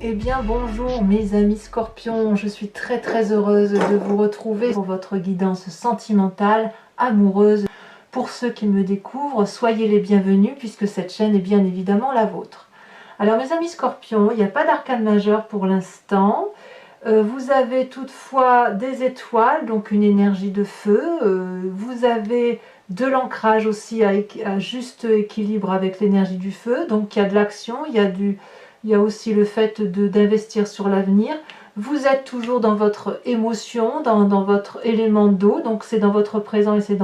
Eh bien bonjour mes amis scorpions, je suis très heureuse de vous retrouver pour votre guidance sentimentale, amoureuse. Pour ceux qui me découvrent, soyez les bienvenus puisque cette chaîne est bien évidemment la vôtre. Alors mes amis scorpions, il n'y a pas d'arcane majeur pour l'instant. Vous avez toutefois des étoiles, donc une énergie de feu. Vous avez de l'ancrage aussi à juste équilibre avec l'énergie du feu. Donc il y a de l'action, il y a aussi le fait d'investir sur l'avenir. Vous êtes toujours dans votre émotion, dans votre élément d'eau. Donc c'est dans votre présent et c'est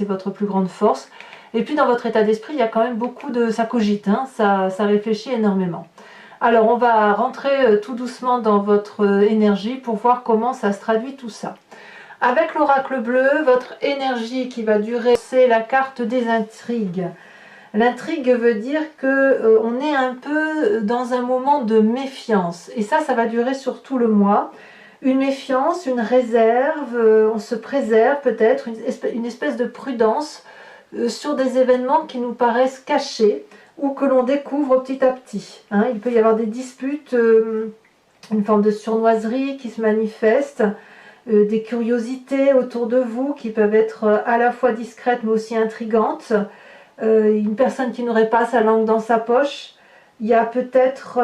votre plus grande force. Et puis dans votre état d'esprit, il y a quand même beaucoup de... ça cogite, hein, ça réfléchit énormément. Alors on va rentrer tout doucement dans votre énergie pour voir comment ça se traduit tout ça. Avec l'oracle bleu, votre énergie qui va durer, c'est la carte des intrigues. L'intrigue veut dire que on est un peu dans un moment de méfiance. Et ça va durer sur tout le mois. Une méfiance, une réserve, on se préserve peut-être, une espèce de prudence sur des événements qui nous paraissent cachés ou que l'on découvre petit à petit. Hein. Il peut y avoir des disputes, une forme de sournoiserie qui se manifeste, des curiosités autour de vous qui peuvent être à la fois discrètes mais aussi intrigantes, une personne qui n'aurait pas sa langue dans sa poche. Il y a peut-être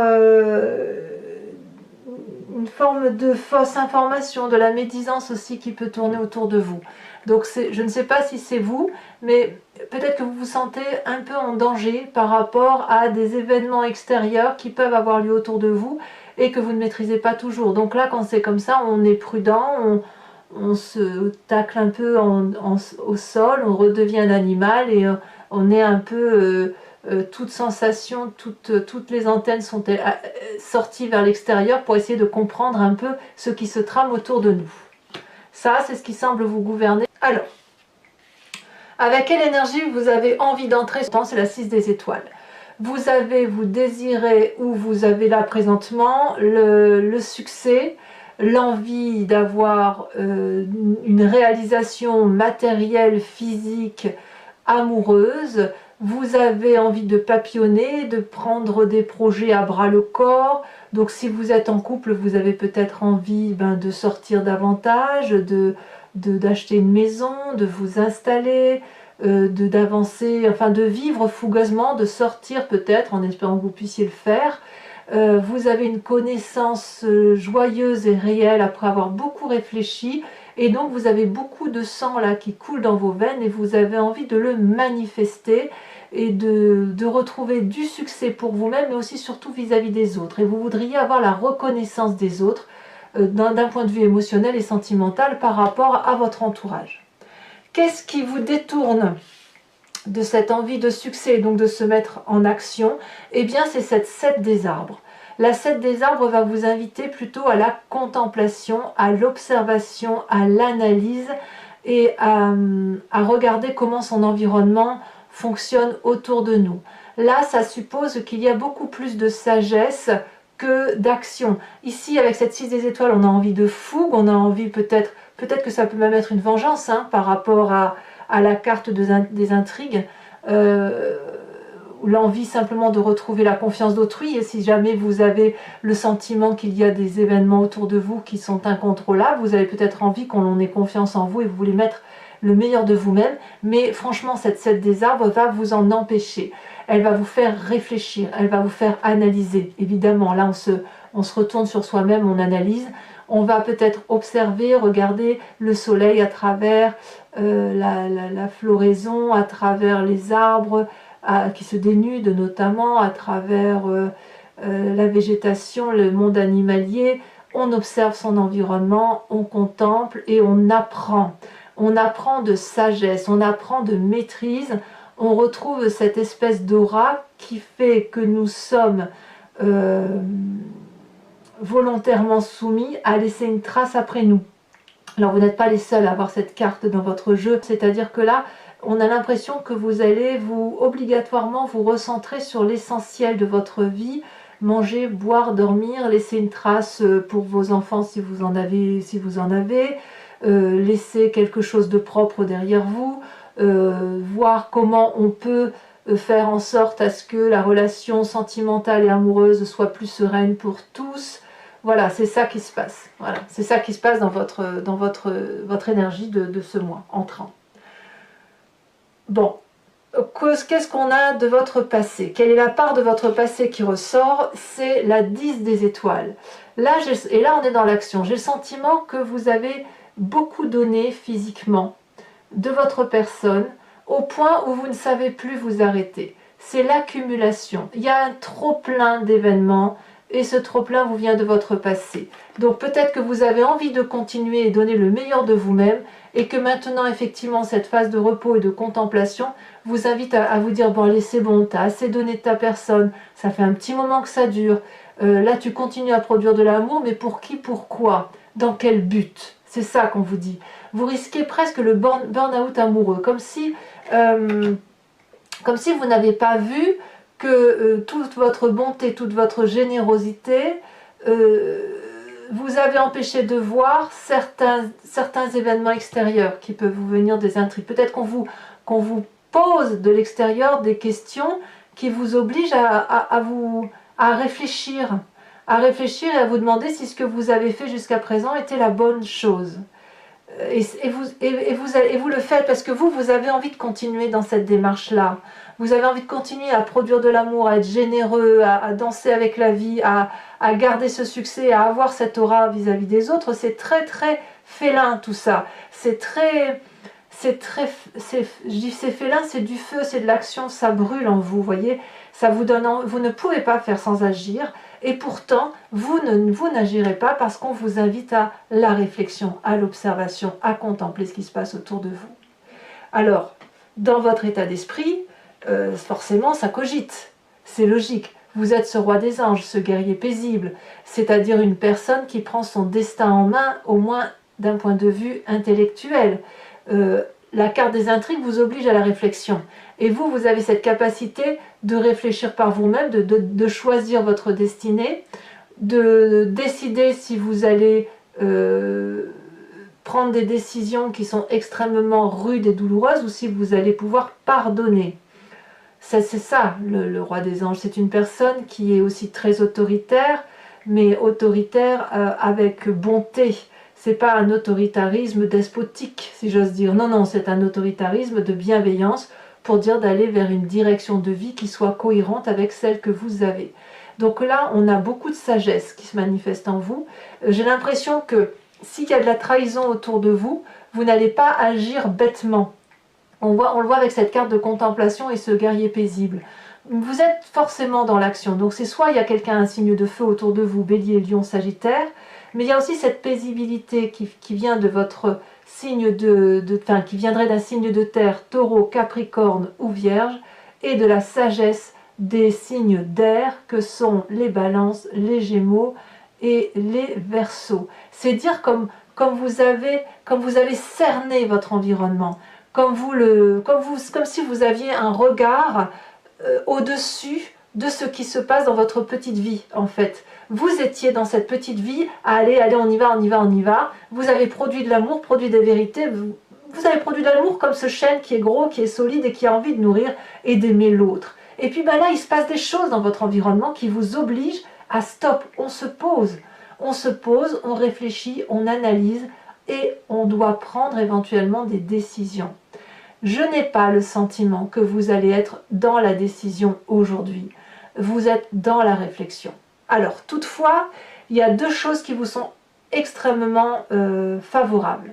une forme de fausse information, de la médisance aussi qui peut tourner autour de vous. Donc je ne sais pas si c'est vous, mais peut-être que vous vous sentez un peu en danger par rapport à des événements extérieurs qui peuvent avoir lieu autour de vous et que vous ne maîtrisez pas toujours. Donc là, quand c'est comme ça, on est prudent, on se tacle un peu au sol, on redevient un animal et on est un peu... toute sensation, toutes les antennes sont sorties vers l'extérieur pour essayer de comprendre un peu ce qui se trame autour de nous. Ça, c'est ce qui semble vous gouverner. Alors, avec quelle énergie vous avez envie d'entrer? C'est la 6 des étoiles. Vous désirez, ou vous avez là présentement, le succès, l'envie d'avoir une réalisation matérielle, physique, amoureuse. Vous avez envie de papillonner, de prendre des projets à bras le corps. Donc si vous êtes en couple, vous avez peut-être envie de sortir davantage, d'acheter une maison, de vous installer, d'avancer, enfin de vivre fougueusement, de sortir peut-être, en espérant que vous puissiez le faire. Vous avez une connaissance joyeuse et réelle après avoir beaucoup réfléchi. Et donc vous avez beaucoup de sang là qui coule dans vos veines et vous avez envie de le manifester et de retrouver du succès pour vous-même, mais aussi surtout vis-à-vis des autres. Et vous voudriez avoir la reconnaissance des autres d'un point de vue émotionnel et sentimental par rapport à votre entourage. Qu'est-ce qui vous détourne de cette envie de succès, donc de se mettre en action? Eh bien c'est cette 7 des arbres. La 7 des arbres va vous inviter plutôt à la contemplation, à l'observation, à l'analyse et à regarder comment son environnement fonctionne autour de nous. Là, ça suppose qu'il y a beaucoup plus de sagesse que d'action. Ici, avec cette 6 des étoiles, on a envie de fougue, on a envie peut-être que ça peut même être une vengeance par rapport à la carte des intrigues. L'envie simplement de retrouver la confiance d'autrui, et si jamais vous avez le sentiment qu'il y a des événements autour de vous qui sont incontrôlables, vous avez peut-être envie qu'on ait confiance en vous et vous voulez mettre le meilleur de vous-même, mais franchement cette 7 des arbres va vous en empêcher. Elle va vous faire réfléchir, elle va vous faire analyser. Évidemment, là on se retourne sur soi-même, on analyse, on va peut-être observer, regarder le soleil à travers la floraison, à travers les arbres, qui se dénudent notamment, à travers la végétation, le monde animalier. On observe son environnement, on contemple et on apprend. On apprend de sagesse, on apprend de maîtrise, on retrouve cette espèce d'aura qui fait que nous sommes volontairement soumis à laisser une trace après nous. Alors vous n'êtes pas les seuls à avoir cette carte dans votre jeu, c'est-à-dire que là, on a l'impression que vous allez obligatoirement vous recentrer sur l'essentiel de votre vie, manger, boire, dormir, laisser une trace pour vos enfants si vous en avez, laisser quelque chose de propre derrière vous, voir comment on peut faire en sorte à ce que la relation sentimentale et amoureuse soit plus sereine pour tous. Voilà, c'est ça qui se passe. Voilà, c'est ça qui se passe dans votre énergie de ce mois entrant. Bon, qu'est-ce qu'on a de votre passé? Quelle est la part de votre passé qui ressort? C'est la 10 des étoiles. Là, et là, on est dans l'action. J'ai le sentiment que vous avez beaucoup donné physiquement de votre personne au point où vous ne savez plus vous arrêter. C'est l'accumulation. Il y a un trop-plein d'événements et ce trop-plein vous vient de votre passé. Donc peut-être que vous avez envie de continuer et donner le meilleur de vous-même et que maintenant, effectivement, cette phase de repos et de contemplation vous invite à vous dire, bon, allez, c'est bon, tu as assez donné de ta personne, ça fait un petit moment que ça dure, là, tu continues à produire de l'amour, mais pour qui, pourquoi? Dans quel but? C'est ça qu'on vous dit. Vous risquez presque le burn-out amoureux, comme si vous n'avez pas vu que toute votre bonté, toute votre générosité vous avez empêché de voir certains événements extérieurs qui peuvent vous venir des intrigues. Peut-être qu'on vous pose de l'extérieur des questions qui vous obligent à réfléchir et à vous demander si ce que vous avez fait jusqu'à présent était la bonne chose. Et vous le faites parce que vous avez envie de continuer dans cette démarche-là. Vous avez envie de continuer à produire de l'amour, à être généreux, à danser avec la vie, à garder ce succès, à avoir cette aura vis-à-vis des autres. C'est très très félin tout ça. Je dis c'est félin, c'est du feu, c'est de l'action, ça brûle en vous, voyez. Ça vous donne, vous ne pouvez pas faire sans agir. Et pourtant, vous n'agirez pas parce qu'on vous invite à la réflexion, à l'observation, à contempler ce qui se passe autour de vous. Alors, dans votre état d'esprit, forcément, ça cogite. C'est logique. Vous êtes ce roi des anges, ce guerrier paisible, c'est-à-dire une personne qui prend son destin en main, au moins d'un point de vue intellectuel. La carte des intrigues vous oblige à la réflexion. Et vous avez cette capacité de réfléchir par vous-même, de choisir votre destinée, de décider si vous allez prendre des décisions qui sont extrêmement rudes et douloureuses ou si vous allez pouvoir pardonner. C'est ça, le roi des anges. C'est une personne qui est aussi très autoritaire, mais autoritaire avec bonté. C'est pas un autoritarisme despotique, si j'ose dire. Non, non, c'est un autoritarisme de bienveillance pour dire d'aller vers une direction de vie qui soit cohérente avec celle que vous avez. Donc là, on a beaucoup de sagesse qui se manifeste en vous. J'ai l'impression que s'il y a de la trahison autour de vous, vous n'allez pas agir bêtement. On le voit avec cette carte de contemplation et ce guerrier paisible. Vous êtes forcément dans l'action. Donc c'est soit il y a quelqu'un, un signe de feu autour de vous, Bélier, Lion, Sagittaire, mais il y a aussi cette paisibilité qui vient de votre signe qui viendrait d'un signe de terre, Taureau, Capricorne ou Vierge, et de la sagesse des signes d'air que sont les Balances, les Gémeaux et les Verseaux. C'est dire comme vous avez cerné votre environnement, comme si vous aviez un regard au-dessus de ce qui se passe dans votre petite vie, en fait. Vous étiez dans cette petite vie, allez, on y va. Vous avez produit de l'amour, produit des vérités. Vous avez produit de l'amour comme ce chêne qui est gros, qui est solide et qui a envie de nourrir et d'aimer l'autre. Et puis là, il se passe des choses dans votre environnement qui vous obligent à stop. On se pose, on réfléchit, on analyse et on doit prendre éventuellement des décisions. Je n'ai pas le sentiment que vous allez être dans la décision aujourd'hui. Vous êtes dans la réflexion. Alors, toutefois, il y a deux choses qui vous sont extrêmement favorables.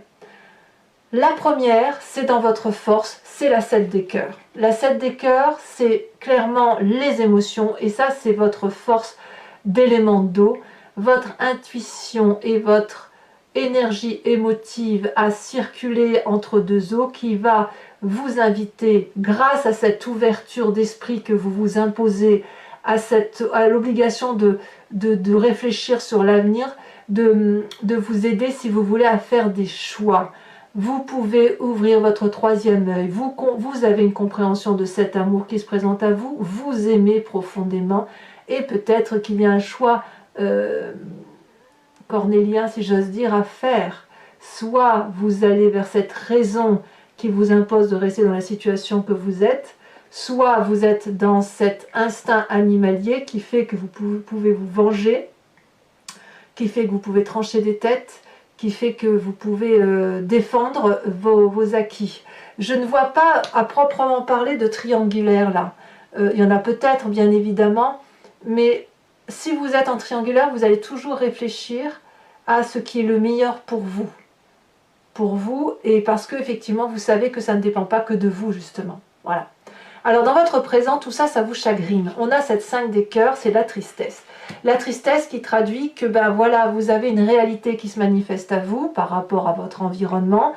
La première, c'est dans votre force, c'est la 7 des cœurs. La 7 des cœurs, c'est clairement les émotions, et ça, c'est votre force d'élément d'eau, votre intuition et votre énergie émotive à circuler entre deux eaux qui va vous inviter, grâce à cette ouverture d'esprit que vous vous imposez, à l'obligation de réfléchir sur l'avenir, de vous aider, si vous voulez, à faire des choix. Vous pouvez ouvrir votre troisième œil, vous avez une compréhension de cet amour qui se présente à vous, vous aimez profondément, et peut-être qu'il y a un choix cornélien, si j'ose dire, à faire. Soit vous allez vers cette raison qui vous impose de rester dans la situation que vous êtes, Soit vous êtes dans cet instinct animalier qui fait que vous pouvez vous venger, qui fait que vous pouvez trancher des têtes, qui fait que vous pouvez défendre vos acquis. Je ne vois pas à proprement parler de triangulaire là. Il y en a peut-être bien évidemment, mais si vous êtes en triangulaire, vous allez toujours réfléchir à ce qui est le meilleur pour vous, et parce que effectivement vous savez que ça ne dépend pas que de vous justement. Voilà. Alors dans votre présent, tout ça, ça vous chagrine. On a cette 5 des cœurs, c'est la tristesse. La tristesse qui traduit que ben voilà, vous avez une réalité qui se manifeste à vous par rapport à votre environnement,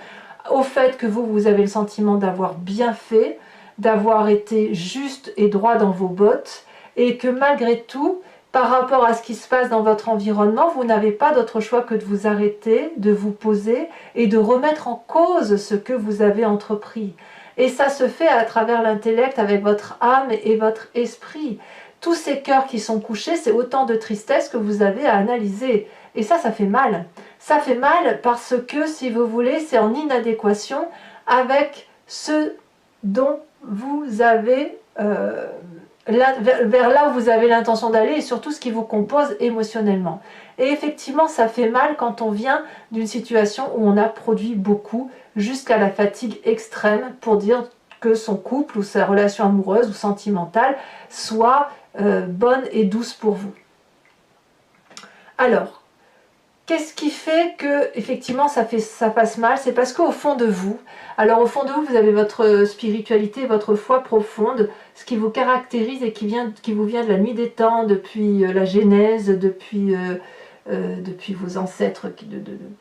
au fait que vous avez le sentiment d'avoir bien fait, d'avoir été juste et droit dans vos bottes, et que malgré tout, par rapport à ce qui se passe dans votre environnement, vous n'avez pas d'autre choix que de vous arrêter, de vous poser et de remettre en cause ce que vous avez entrepris. Et ça se fait à travers l'intellect, avec votre âme et votre esprit. Tous ces cœurs qui sont couchés, c'est autant de tristesse que vous avez à analyser. Et ça fait mal. Ça fait mal parce que, si vous voulez, c'est en inadéquation avec ce dont vous avez... vers là où vous avez l'intention d'aller, et surtout ce qui vous compose émotionnellement. Et effectivement, ça fait mal quand on vient d'une situation où on a produit beaucoup jusqu'à la fatigue extrême pour dire que son couple ou sa relation amoureuse ou sentimentale soit bonne et douce pour vous. Alors, qu'est-ce qui fait que effectivement ça passe mal? C'est parce qu'au fond de vous, alors au fond de vous, vous avez votre spiritualité, votre foi profonde, ce qui vous caractérise et qui vous vient de la nuit des temps, depuis la Genèse, depuis vos ancêtres,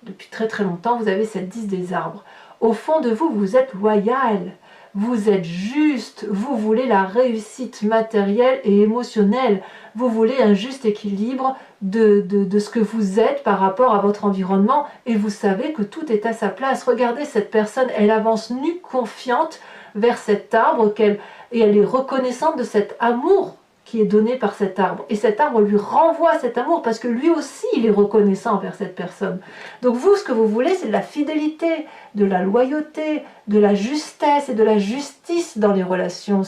depuis très très longtemps. Vous avez cette 10 des arbres. Au fond de vous, vous êtes loyal, vous êtes juste, vous voulez la réussite matérielle et émotionnelle, vous voulez un juste équilibre de ce que vous êtes par rapport à votre environnement, et vous savez que tout est à sa place. Regardez cette personne, elle avance nue, confiante vers cet arbre, et elle est reconnaissante de cet amour qui est donné par cet arbre, et cet arbre lui renvoie cet amour parce que lui aussi il est reconnaissant envers cette personne. Donc vous, ce que vous voulez, c'est de la fidélité, de la loyauté, de la justesse et de la justice dans les relations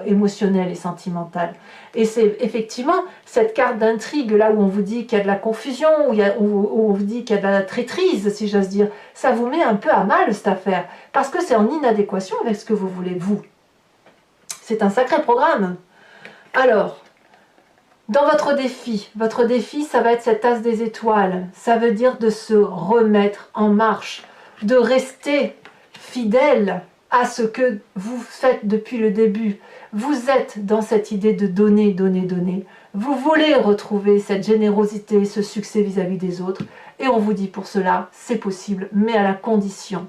émotionnelles et sentimentales. Et c'est effectivement cette carte d'intrigue là où on vous dit qu'il y a de la confusion, où on vous dit qu'il y a de la traîtrise, si j'ose dire, ça vous met un peu à mal cette affaire, parce que c'est en inadéquation avec ce que vous voulez vous. C'est un sacré programme. Alors, dans votre défi, ça va être cette as des étoiles. Ça veut dire de se remettre en marche, de rester fidèle à ce que vous faites depuis le début. Vous êtes dans cette idée de donner, donner, donner. Vous voulez retrouver cette générosité, ce succès vis-à-vis des autres. Et on vous dit pour cela, c'est possible, mais à la condition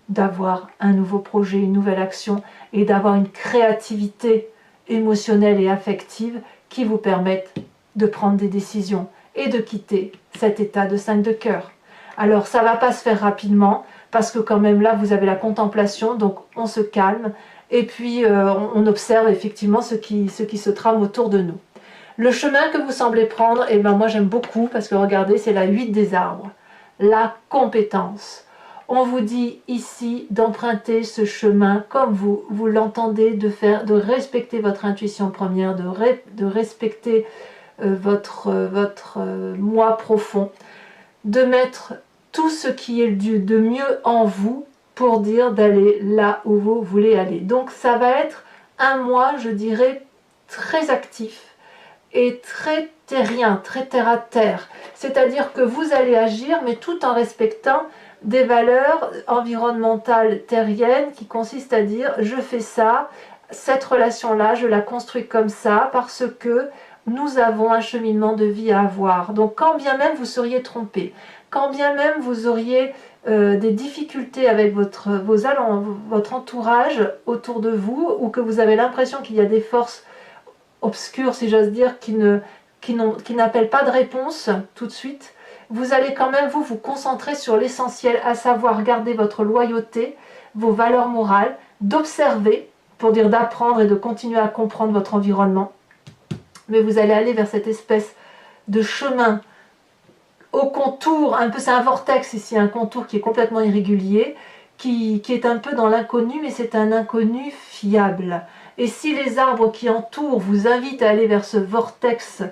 d'avoir un nouveau projet, une nouvelle action et d'avoir une créativité émotionnelle et affective qui vous permettent de prendre des décisions et de quitter cet état de 5 de cœur. Alors ça ne va pas se faire rapidement parce que quand même là vous avez la contemplation, donc on se calme et puis on observe effectivement ce qui se trame autour de nous. Le chemin que vous semblez prendre, eh ben moi j'aime beaucoup parce que regardez, c'est la 8 des arbres, la compétence. On vous dit ici d'emprunter ce chemin comme vous l'entendez, de respecter votre intuition première, de respecter votre moi profond, de mettre tout ce qui est de mieux en vous pour dire d'aller là où vous voulez aller. Donc ça va être un mois, je dirais, très actif et très terrien, très terre à terre. C'est-à-dire que vous allez agir, mais tout en respectant des valeurs environnementales terriennes qui consistent à dire je fais ça, cette relation-là, je la construis comme ça parce que nous avons un cheminement de vie à avoir. Donc quand bien même vous seriez trompé, quand bien même vous auriez des difficultés avec votre entourage autour de vous, ou que vous avez l'impression qu'il y a des forces obscures, si j'ose dire, qui n'appellent pas de réponse tout de suite, vous allez quand même vous concentrer sur l'essentiel, à savoir garder votre loyauté, vos valeurs morales, d'observer, pour dire d'apprendre et de continuer à comprendre votre environnement. Mais vous allez aller vers cette espèce de chemin au contour, un peu, c'est un vortex ici, un contour qui est complètement irrégulier, qui est un peu dans l'inconnu, mais c'est un inconnu fiable. Et si les arbres qui entourent vous invitent à aller vers ce vortex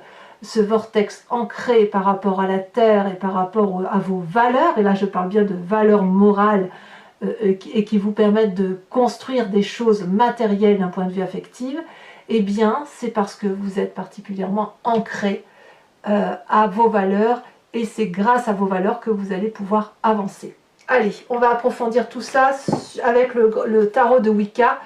ancré par rapport à la terre et par rapport à vos valeurs, et là je parle bien de valeurs morales et qui vous permettent de construire des choses matérielles d'un point de vue affectif, eh bien c'est parce que vous êtes particulièrement ancré à vos valeurs, et c'est grâce à vos valeurs que vous allez pouvoir avancer. Allez, on va approfondir tout ça avec le tarot de Wicca,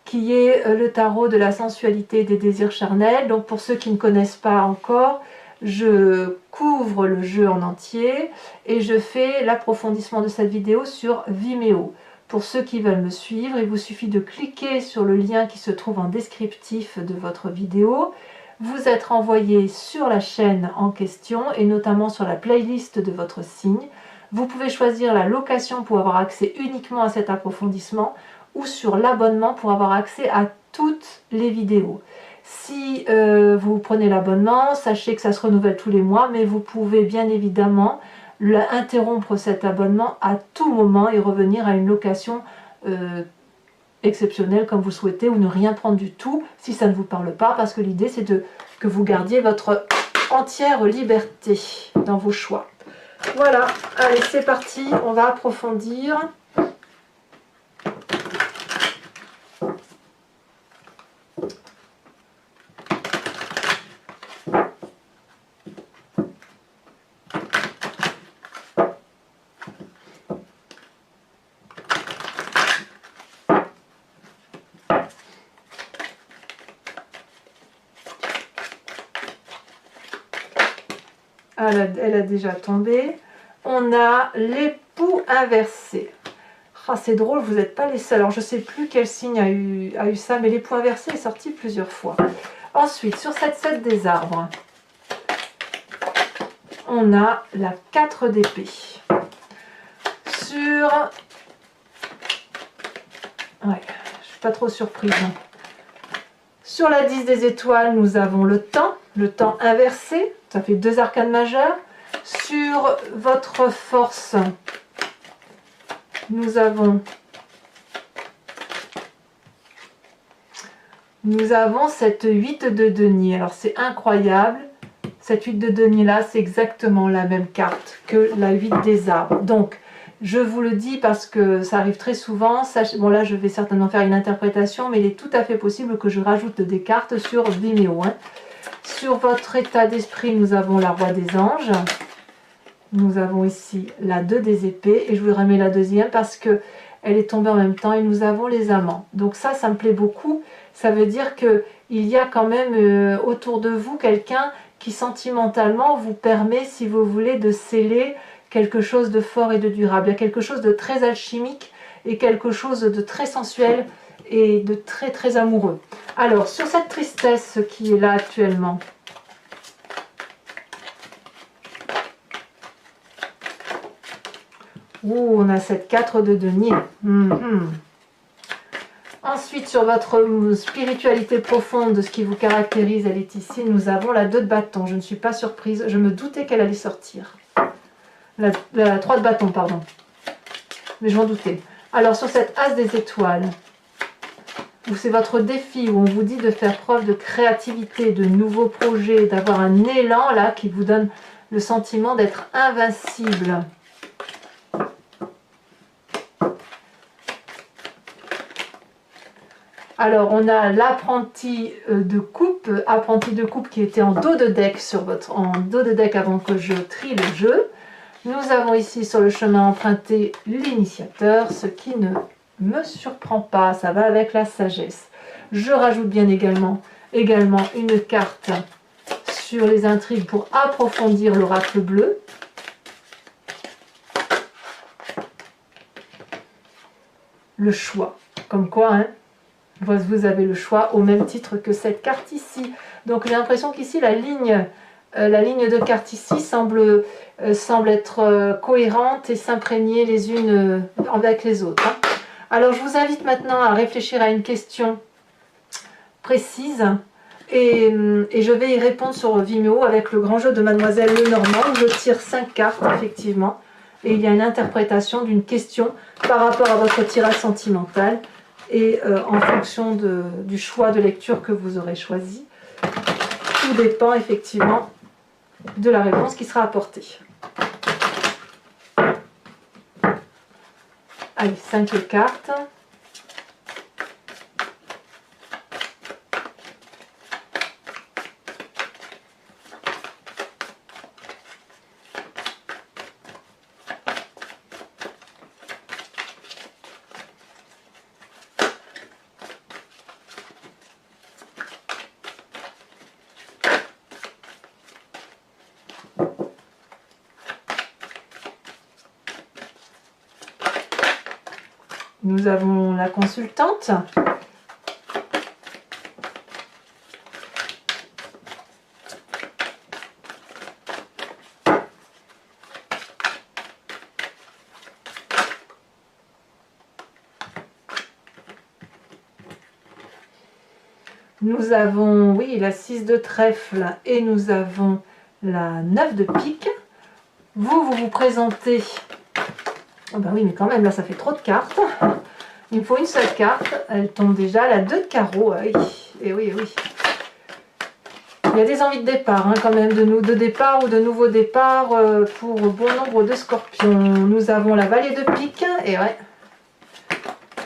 qui est le tarot de la sensualité et des désirs charnels. Donc pour ceux qui ne connaissent pas encore, je couvre le jeu en entier et je fais l'approfondissement de cette vidéo sur Vimeo. Pour ceux qui veulent me suivre, il vous suffit de cliquer sur le lien qui se trouve en descriptif de votre vidéo. Vous êtes renvoyé sur la chaîne en question et notamment sur la playlist de votre signe. Vous pouvez choisir la location pour avoir accès uniquement à cet approfondissement ou sur l'abonnement pour avoir accès à toutes les vidéos. Si vous prenez l'abonnement, sachez que ça se renouvelle tous les mois, mais vous pouvez bien évidemment interrompre cet abonnement à tout moment et revenir à une location exceptionnelle comme vous souhaitez, ou ne rien prendre du tout si ça ne vous parle pas, parce que l'idée c'est que vous gardiez votre entière liberté dans vos choix. Voilà, allez c'est parti, on va approfondir. Elle a déjà tombé. On a l'époux inversé. Ah, c'est drôle, vous n'êtes pas les seuls. Alors, je ne sais plus quel signe a eu ça, mais l'époux inversé est sorti plusieurs fois. Ensuite, sur cette 7 des arbres, on a la 4 d'épée. Sur... Ouais, je ne suis pas trop surprise. Sur la 10 des étoiles, nous avons le temps inversé. Ça fait 2 arcanes majeures. Sur votre force, nous avons cette 8 de denier. Alors c'est incroyable. Cette 8 de denier là, c'est exactement la même carte que la 8 des arbres. Donc, je vous le dis parce que ça arrive très souvent. Bon là, je vais certainement faire une interprétation, mais il est tout à fait possible que je rajoute des cartes sur Vimeo. Sur votre état d'esprit, nous avons la roi des anges. Nous avons ici la 2 des épées. Et je vous remets la deuxième parce que elle est tombée en même temps. Et nous avons les amants. Donc ça me plaît beaucoup. Ça veut dire qu'il y a quand même autour de vous quelqu'un qui sentimentalement vous permet, si vous voulez, de sceller quelque chose de fort et de durable. Il y a quelque chose de très alchimique et quelque chose de très sensuel et de très très amoureux. Alors, sur cette tristesse qui est là actuellement, on a cette 4 de denier. Ensuite, sur votre spiritualité profonde, ce qui vous caractérise, elle est ici. Nous avons la 2 de bâton. Je ne suis pas surprise. Je me doutais qu'elle allait sortir. La 3 de bâton, pardon. Mais je m'en doutais. Alors, sur cette as des étoiles, où c'est votre défi, où on vous dit de faire preuve de créativité, de nouveaux projets, d'avoir un élan là qui vous donne le sentiment d'être invincible. Alors, on a l'apprenti de coupe qui était en dos de deck avant que je trie le jeu. Nous avons ici sur le chemin emprunté l'initiateur, ce qui ne me surprend pas, ça va avec la sagesse. Je rajoute bien également une carte sur les intrigues pour approfondir l'oracle bleu. Le choix, comme quoi, hein, vous avez le choix au même titre que cette carte ici. Donc j'ai l'impression qu'ici la ligne de carte ici semble être cohérente et s'imprégner les unes avec les autres. Hein. Alors je vous invite maintenant à réfléchir à une question précise et je vais y répondre sur Vimeo avec le grand jeu de Mademoiselle Lenormand où je tire 5 cartes effectivement et il y a une interprétation d'une question par rapport à votre tirage sentimental et en fonction du choix de lecture que vous aurez choisi. Tout dépend effectivement de la réponse qui sera apportée. Allez, 5 cartes. Nous avons la consultante. Nous avons, oui, la 6 de trèfle et nous avons la 9 de pique. Vous présentez... Oh ben oui, mais quand même, là, ça fait trop de cartes. Il me faut une seule carte. Elle tombe déjà, la 2 de carreau. Oui, et oui, et oui. Il y a des envies de départ, hein, quand même, de départ ou de nouveaux départs pour bon nombre de scorpions. Nous avons la vallée de pique, et ouais.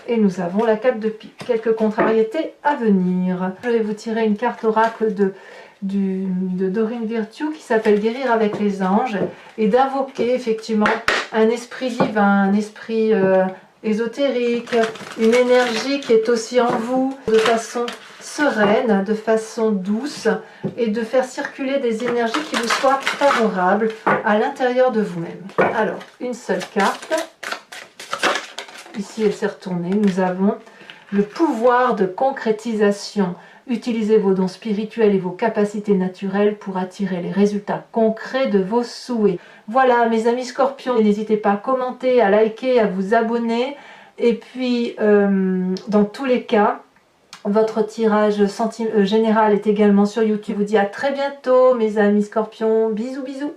Et nous avons la 4 de pique. Quelques contrariétés à venir. Je vais vous tirer une carte oracle de Dorine Virtue qui s'appelle Guérir avec les anges et d'invoquer effectivement un esprit divin, un esprit ésotérique, une énergie qui est aussi en vous de façon sereine, de façon douce et de faire circuler des énergies qui vous soient favorables à l'intérieur de vous-même. Alors, une seule carte. Ici, elle s'est retournée. Nous avons le pouvoir de concrétisation. Utilisez vos dons spirituels et vos capacités naturelles pour attirer les résultats concrets de vos souhaits. Voilà, mes amis scorpions, n'hésitez pas à commenter, à liker, à vous abonner. Et puis, dans tous les cas, votre tirage général est également sur YouTube. Je vous dis à très bientôt, mes amis scorpions. Bisous, bisous.